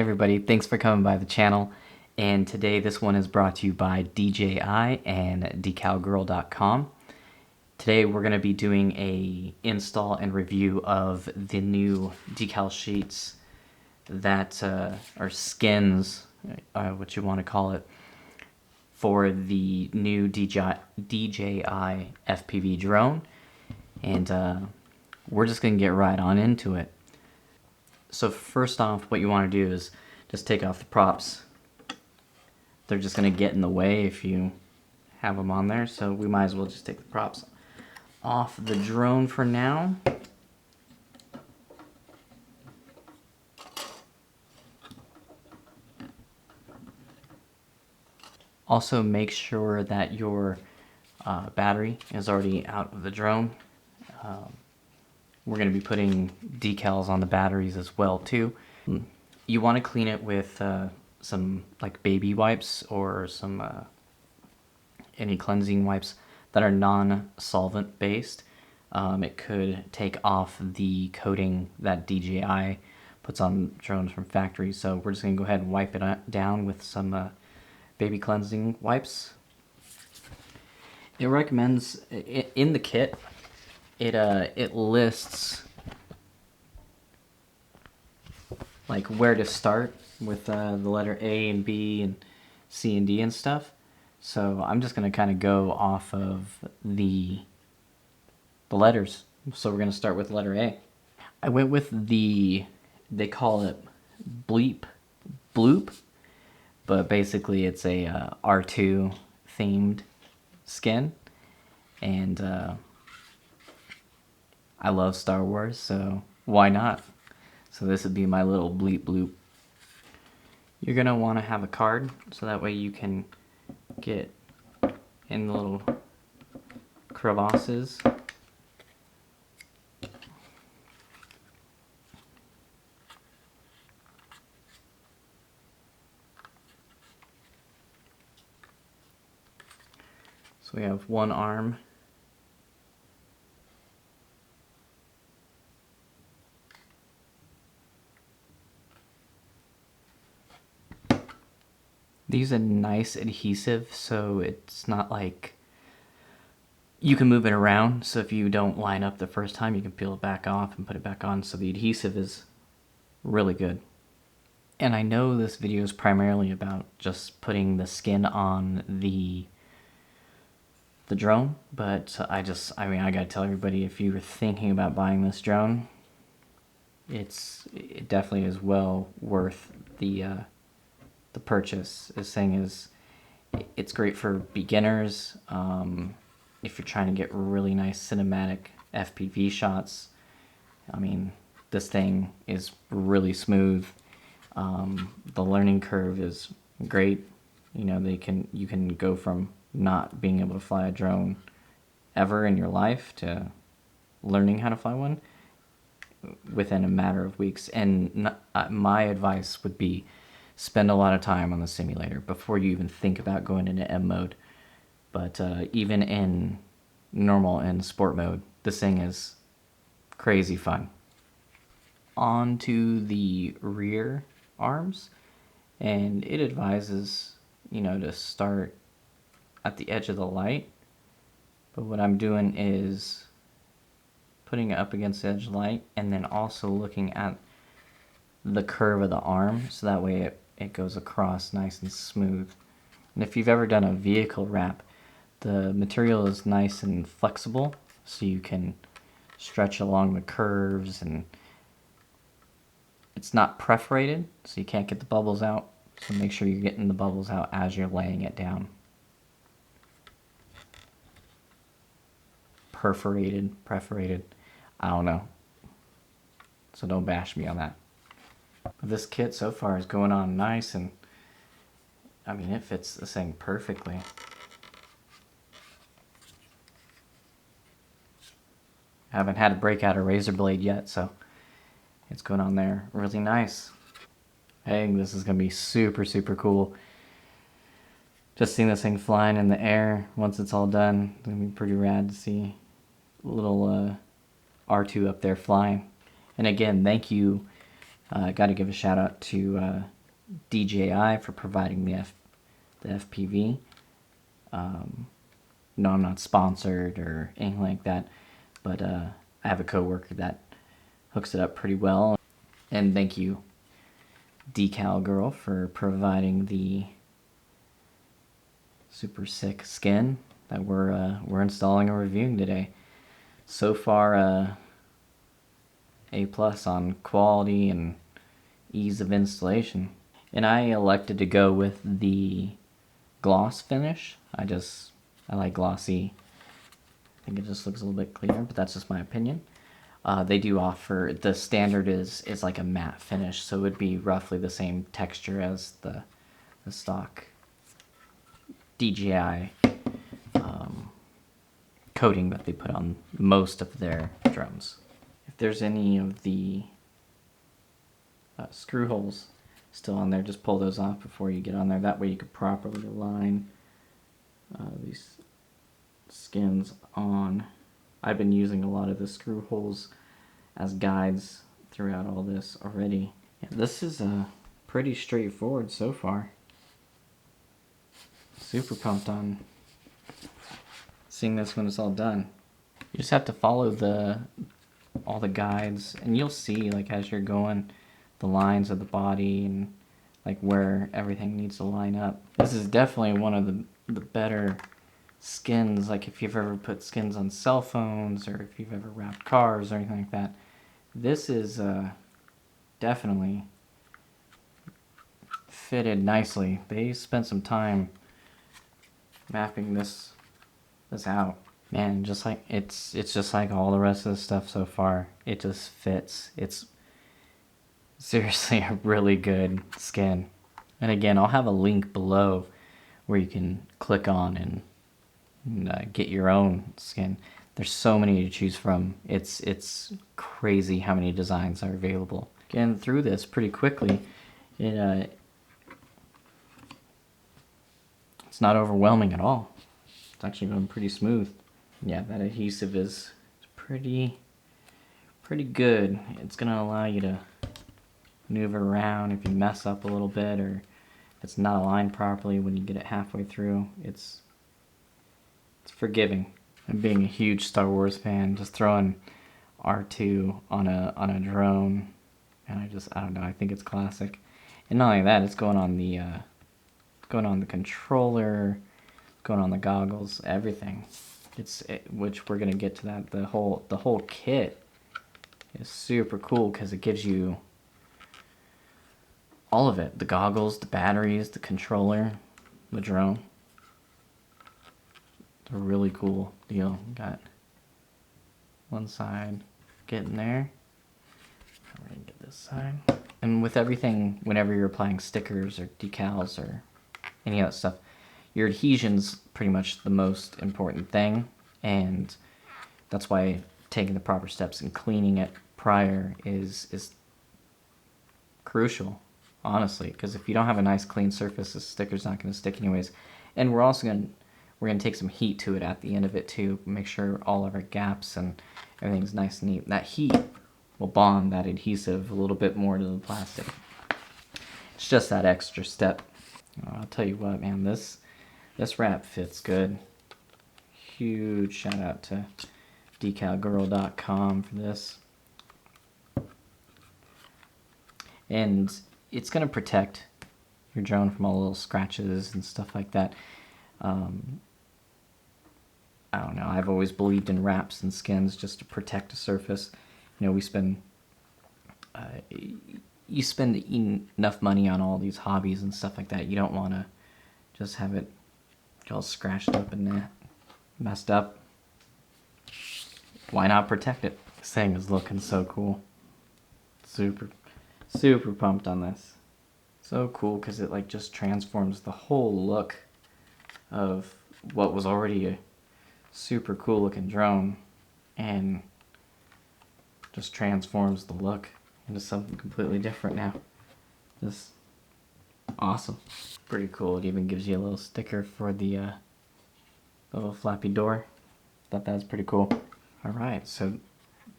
everybody, thanks for coming by the channel. And today this one is brought to you by DJI and DecalGirl.com. Today we're going to be doing a install and review of the new decal sheets that are skins, what you want to call it, for the new DJI FPV drone. And we're just going to get right on into it. So first off, what you want to do is just take off the props. They're just going to get in the way if you have them on there, so we might as well just take the props off the drone for now. Also make sure that your battery is already out of the drone. We're going to be putting decals on the batteries as well too. You want to clean it with some like baby wipes or some any cleansing wipes that are non-solvent based. It could take off the coating that DJI puts on drones from factory. So we're just going to go ahead and wipe it down with some baby cleansing wipes. It recommends in the kit. It lists like where to start with the letter A and B and C and D and stuff. So I'm just gonna kind of go off of the letters. So we're gonna start with letter A. I went with they call it bloop, but basically it's a R2 themed skin, and I love Star Wars, so why not? So this would be my little bleep bloop. You're gonna want to have a card, so that way you can get in the little crevasses. So we have one arm. These are nice adhesive, so it's not like you can move it around. So if you don't line up the first time, you can peel it back off and put it back on. So the adhesive is really good. And I know this video is primarily about just putting the skin on the drone, but I gotta tell everybody, if you were thinking about buying this drone, it definitely is well worth the purchase. This thing it's great for beginners. If you're trying to get really nice cinematic FPV shots, I mean, this thing is really smooth. The learning curve is great. You know, you can go from not being able to fly a drone ever in your life to learning how to fly one within a matter of weeks. And my advice would be, spend a lot of time on the simulator before you even think about going into M mode. But even in normal and sport mode, this thing is crazy fun. On to the rear arms, and it advises, you know, to start at the edge of the light. But what I'm doing is putting it up against the edge of the light and then also looking at the curve of the arm, so that way it goes across nice and smooth. And if you've ever done a vehicle wrap, the material is nice and flexible, so you can stretch along the curves, and it's not perforated, so you can't get the bubbles out. So make sure you're getting the bubbles out as you're laying it down. Perforated, I don't know. So don't bash me on that. But this kit so far is going on nice, and I mean, it fits this thing perfectly. I haven't had to break out a razor blade yet, so it's going on there really nice. I think this is going to be super, super cool. Just seeing this thing flying in the air once it's all done, it's going to be pretty rad to see little R2 up there flying. And again, thank you I got to give a shout out to DJI for providing the FPV. No, I'm not sponsored or anything like that, but I have a coworker that hooks it up pretty well. And thank you, DecalGirl, for providing the super sick skin that we're installing and reviewing today. So far, A+ on quality and ease of installation. And I elected to go with the gloss finish. I like glossy. I think it just looks a little bit cleaner, but that's just my opinion. They do offer, the standard is like a matte finish, so it would be roughly the same texture as the stock DJI coating that they put on most of their drones. If there's any of the screw holes still on there, just pull those off before you get on there. That way you could properly align these skins on. I've been using a lot of the screw holes as guides throughout all this already. Yeah, this is pretty straightforward so far. Super pumped on seeing this when it's all done. You just have to follow all the guides, and you'll see, like, as you're going, the lines of the body and like where everything needs to line up. This is definitely one of the better skins, like if you've ever put skins on cell phones or if you've ever wrapped cars or anything like that. This is definitely fitted nicely. They spent some time mapping this out. Man, just like it's just like all the rest of the stuff so far. It just fits. It's seriously a really good skin. And again, I'll have a link below where you can click on and get your own skin. There's so many to choose from. It's crazy how many designs are available. Getting through this pretty quickly. It's not overwhelming at all. It's actually going pretty smooth. Yeah, that adhesive is pretty good. It's gonna allow you to maneuver around if you mess up a little bit, or if it's not aligned properly when you get it halfway through. It's forgiving. And being a huge Star Wars fan, just throwing R2 on a drone, and I don't know, I think it's classic. And not only that, it's going on the controller, going on the goggles, everything. Which we're gonna get to that. The whole kit is super cool because it gives you all of it: the goggles, the batteries, the controller, the drone. It's a really cool deal. Got one side getting there. I'm gonna get this side. And with everything, whenever you're applying stickers or decals or any of that stuff, your adhesion's pretty much the most important thing, and that's why taking the proper steps and cleaning it prior is crucial, honestly, because if you don't have a nice clean surface, the sticker's not going to stick anyways. And we're going to take some heat to it at the end of it too, make sure all of our gaps and everything's nice and neat. That heat will bond that adhesive a little bit more to the plastic. It's just that extra step. I'll tell you what, man, this wrap fits good. Huge shout out to DecalGirl.com for this. And it's going to protect your drone from all the little scratches and stuff like that. I don't know, I've always believed in wraps and skins just to protect a surface. You know, you spend enough money on all these hobbies and stuff like that. You don't want to just have it all scratched up and messed up. Why not protect it? This thing is looking so cool. Super pumped on this. So cool because it like just transforms the whole look of what was already a super cool looking drone, and just transforms the look into something completely different now. Just awesome. Pretty cool. It even gives you a little sticker for the little flappy door. Thought that was pretty cool. Alright, so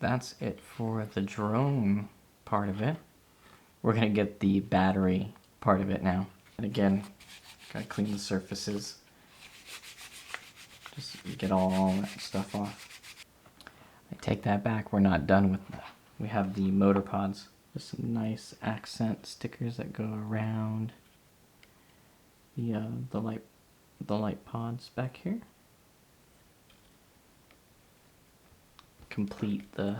that's it for the drone part of it. we're gonna get the battery part of it now. And again, gotta clean the surfaces. Just get all that stuff off. I take that back, we're not done with that. We have the motor pods. Just some nice accent stickers that go around the light pods back here. Complete the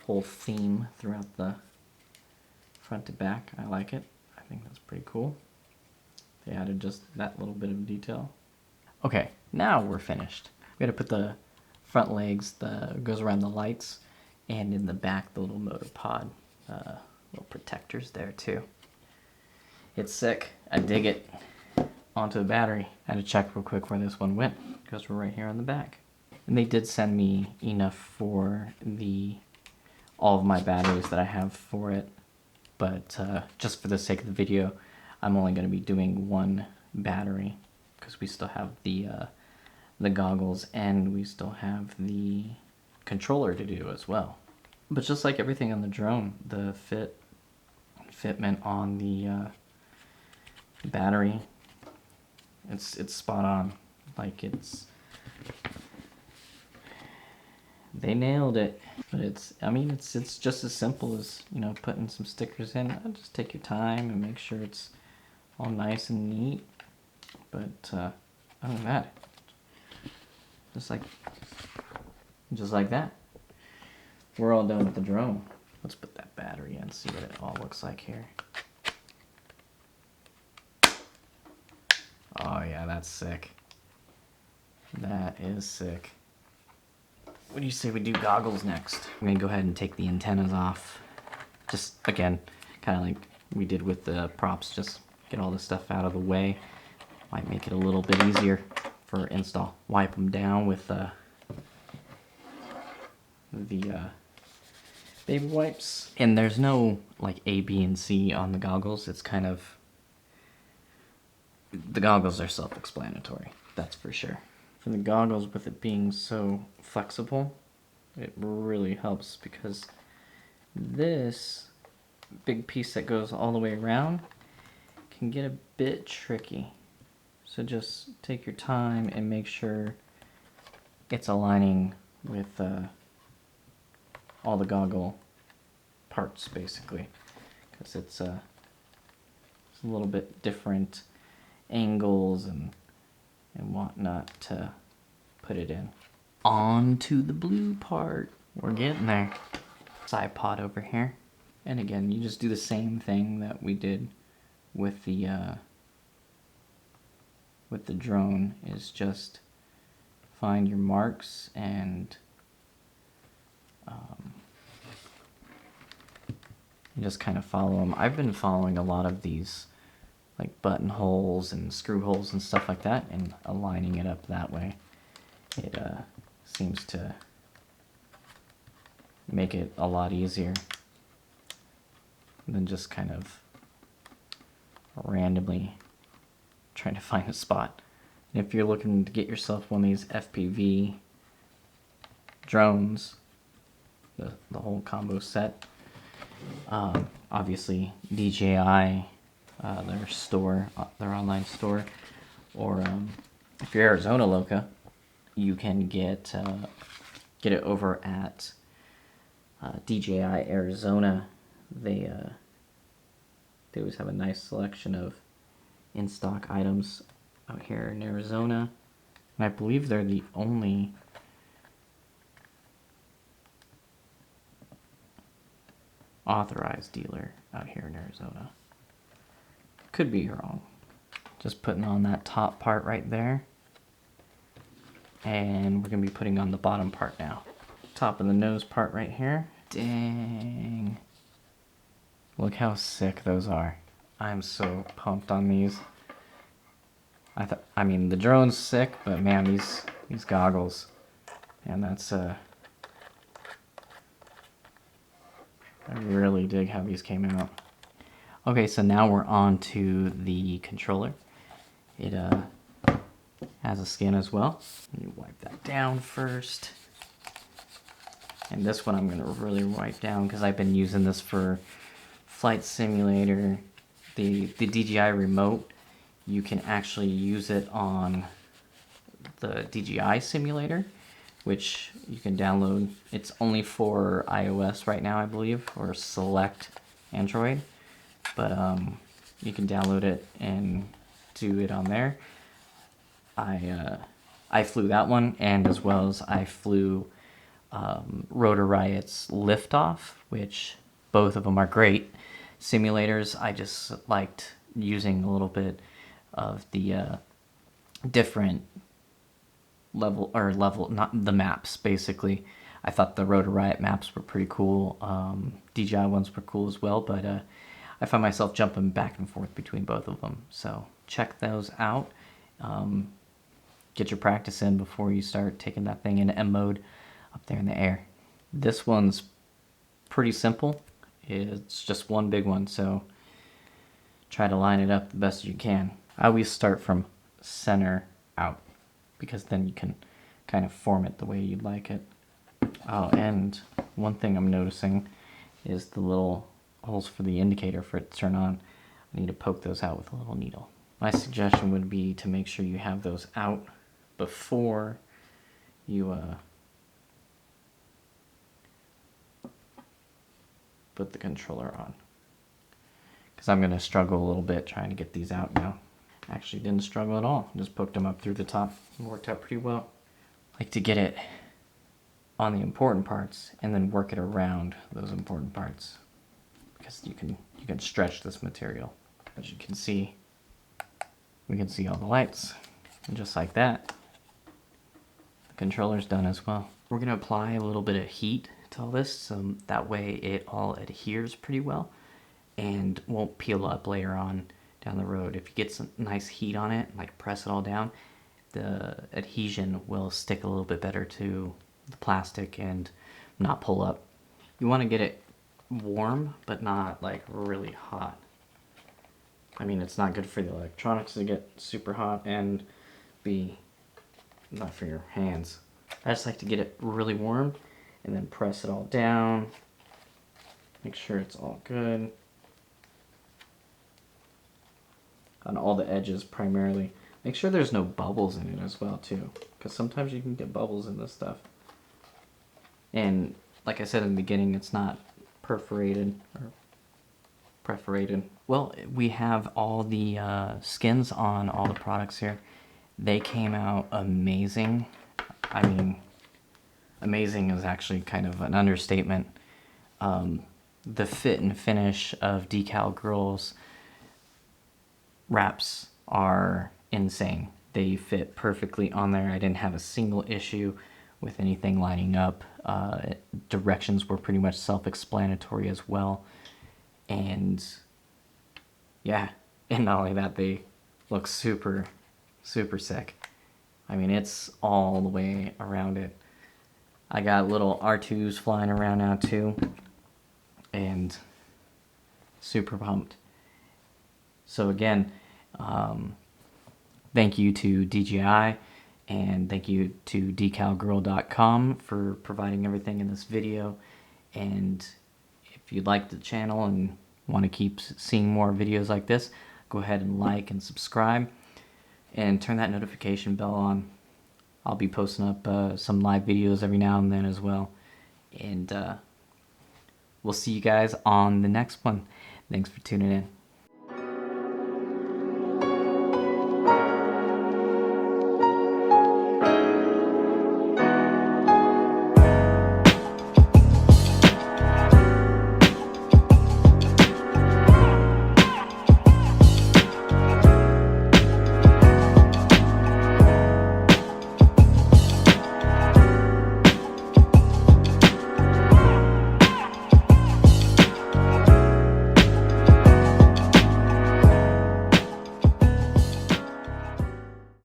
whole theme throughout the front to back. I like it. I think that's pretty cool. They added just that little bit of detail. Okay, now we're finished. We gotta put the front legs, goes around the lights, and in the back the little motor pod, little protectors there too. It's sick. I dig it. Onto the battery. I had to check real quick where this one went because we're right here on the back. And they did send me enough for all of my batteries that I have for it, but just for the sake of the video, I'm only going to be doing one battery because we still have the goggles and we still have the controller to do as well. But just like everything on the drone, the fitment on the battery, it's spot on. Like they nailed it. But it's just as simple as, you know, putting some stickers in. Just take your time and make sure it's all nice and neat. But other than that, just like that, we're all done with the drone. Let's put that battery in, see what it all looks like here. Oh yeah, that's sick. That is sick. What do you say we do goggles next? I'm gonna go ahead and take the antennas off. Just, again, kind of like we did with the props, just get all this stuff out of the way. Might make it a little bit easier for install. Wipe them down with the baby wipes. And there's no like A, B, and C on the goggles. It's kind of, the goggles are self-explanatory, that's for sure. For the goggles, with it being so flexible, it really helps because this big piece that goes all the way around can get a bit tricky. So just take your time and make sure it's aligning with all the goggle parts, basically, because it's a little bit different angles and whatnot to put it in. On to the blue part. We're getting there. Side pod over here. And again, you just do the same thing that we did with the drone, is just find your marks and you just kind of follow them. I've been following a lot of these like buttonholes and screw holes and stuff like that and aligning it up that way. It seems to make it a lot easier than just kind of randomly trying to find a spot. And if you're looking to get yourself one of these FPV drones, the whole combo set, obviously DJI, their store, their online store, or if you're Arizona Loca, you can get it over at DJI Arizona. They always have a nice selection of in-stock items out here in Arizona, and I believe they're the only authorized dealer out here in Arizona. Could be wrong. Just putting on that top part right there, and we're gonna be putting on the bottom part now. Top of the nose part right here. Dang, look how sick those are. I'm so pumped on these. I mean the drone's sick, but man, these goggles, and that's I really dig how these came out. Okay, so now we're on to the controller. It has a skin as well. You wipe that down first. And this one I'm gonna really wipe down because I've been using this for flight simulator, the DJI remote, you can actually use it on the DJI simulator, which you can download. It's only for iOS right now, I believe, or select Android, but you can download it and do it on there. I flew that one, and as well as I flew Rotor Riot's Liftoff, which both of them are great simulators. I just liked using a little bit of the different level, not the maps, basically. I thought the Rotor Riot maps were pretty cool. DJI ones were cool as well, but I found myself jumping back and forth between both of them. So check those out. Get your practice in before you start taking that thing into M mode up there in the air. This one's pretty simple. It's just one big one, so try to line it up the best you can. I always start from center out, because then you can kind of form it the way you'd like it. Oh, and one thing I'm noticing is the little holes for the indicator for it to turn on. I need to poke those out with a little needle. My suggestion would be to make sure you have those out before you put the controller on, because I'm going to struggle a little bit trying to get these out now. Actually didn't struggle at all, just poked them up through the top. It worked out pretty well. I like to get it on the important parts and then work it around those important parts, because you can stretch this material. As you can see, we can see all the lights, and just like that, the controller's done as well. We're going to apply a little bit of heat to all this, so that way it all adheres pretty well and won't peel up later on down the road. If you get some nice heat on it, like press it all down, the adhesion will stick a little bit better to the plastic and not pull up. You want to get it warm, but not like really hot. I mean, it's not good for the electronics to get super hot, and be not for your hands. I just like to get it really warm and then press it all down. Make sure it's all good. On all the edges primarily. Make sure there's no bubbles in it as well too, because sometimes you can get bubbles in this stuff. And like I said in the beginning, it's not perforated. Well, we have all the skins on all the products here. They came out amazing. I mean, amazing is actually kind of an understatement. The fit and finish of DecalGirl's wraps are insane. They fit perfectly on there. I didn't have a single issue with anything lining up. Directions were pretty much self-explanatory as well. And yeah, and not only that, they look super, super sick. I mean, it's all the way around it. I got little R2s flying around now too, and super pumped. So again, thank you to DJI, and thank you to DecalGirl.com for providing everything in this video. And if you like the channel and want to keep seeing more videos like this, go ahead and like and subscribe and turn that notification bell on. I'll be posting up some live videos every now and then as well. And we'll see you guys on the next one. Thanks for tuning in.